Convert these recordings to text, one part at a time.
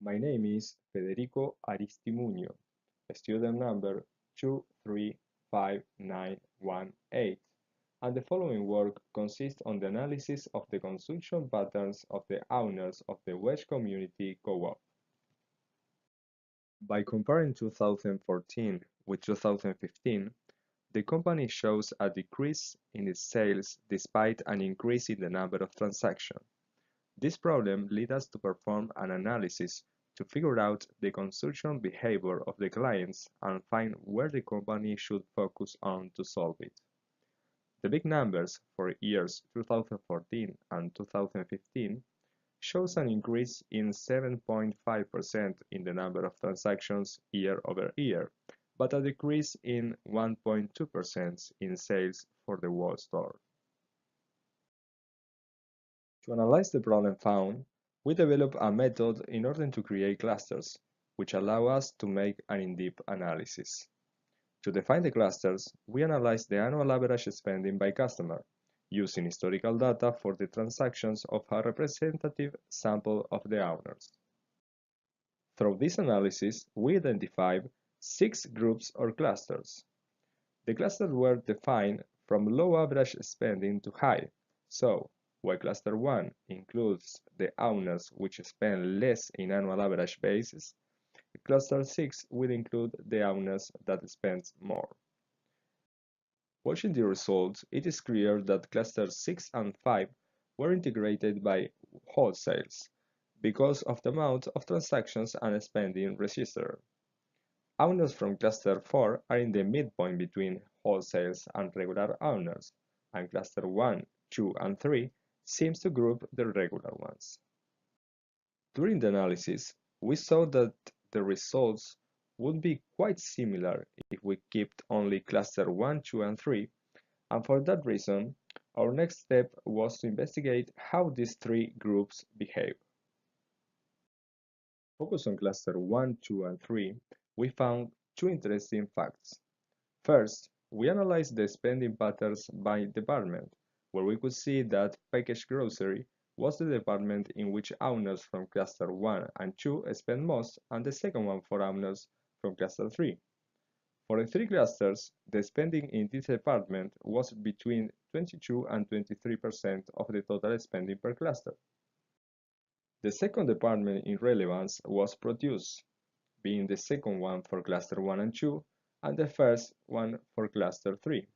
My name is Federico Aristimuño, student number 235918, and the following work consists on the analysis of the consumption patterns of the owners of the Wedge Community Co. By comparing 2014 with 2015, the company shows a decrease in its sales despite an increase in the number of transactions. This problem led us to perform an analysis to figure out the consumption behavior of the clients and find where the company should focus on to solve it. The big numbers for years 2014 and 2015 shows an increase in 7.5% in the number of transactions year over year, but a decrease in 1.2% in sales for the whole store. To analyze the problem found, we developed a method in order to create clusters, which allow us to make an in-depth analysis. To define the clusters, we analyze the annual average spending by customer, using historical data for the transactions of a representative sample of the owners. Through this analysis, we identified 6 groups or clusters. The clusters were defined from low average spending to high, so while cluster 1 includes the owners which spend less in annual average basis, cluster 6 will include the owners that spend more. Watching the results, it is clear that clusters 6 and 5 were integrated by wholesales because of the amount of transactions and spending registered. Owners from cluster 4 are in the midpoint between wholesales and regular owners, and cluster 1, 2, and 3 seems to group the regular ones. During the analysis, we saw that the results would be quite similar if we kept only cluster 1, 2, and 3, and for that reason, our next step was to investigate how these 3 groups behave. Focus on cluster 1, 2, and 3, we found 2 interesting facts. First, we analyzed the spending patterns by department, where we could see that packaged grocery was the department in which owners from cluster 1 and 2 spent most, and the second one for owners from cluster 3. For the 3 clusters, the spending in this department was between 22 and 23% of the total spending per cluster. The second department in relevance was produce, being the second one for cluster 1 and 2, and the first one for cluster 3.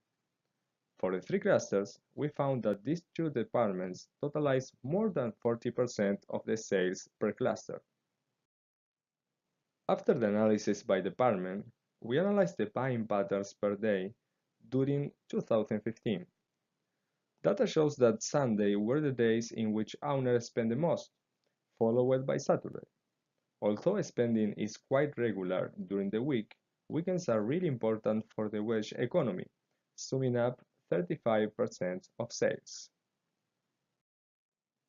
For the 3 clusters, we found that these 2 departments totalized more than 40% of the sales per cluster. After the analysis by department, we analyzed the buying patterns per day during 2015. Data shows that Sunday were the days in which owners spend the most, followed by Saturday. Although spending is quite regular during the week, weekends are really important for the Wedge economy, summing up 35% of sales.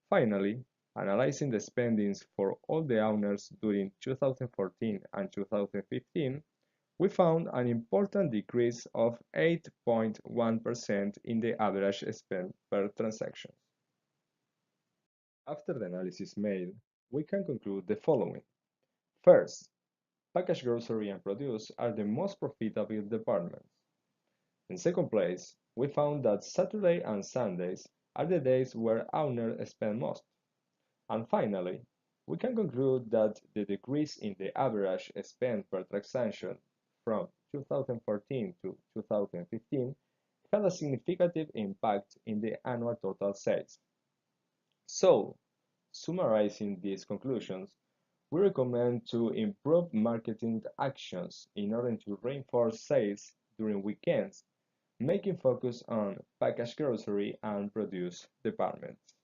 Finally, analyzing the spendings for all the owners during 2014 and 2015, we found an important decrease of 8.1% in the average spend per transaction. After the analysis made, we can conclude the following. First, packaged grocery and produce are the most profitable departments. In second place, we found that Saturday and Sundays are the days where owners spend most. And finally, we can conclude that the decrease in the average spend per transaction from 2014 to 2015 had a significant impact in the annual total sales. So, summarizing these conclusions, we recommend to improve marketing actions in order to reinforce sales during weekends, making focus on packaged grocery and produce departments.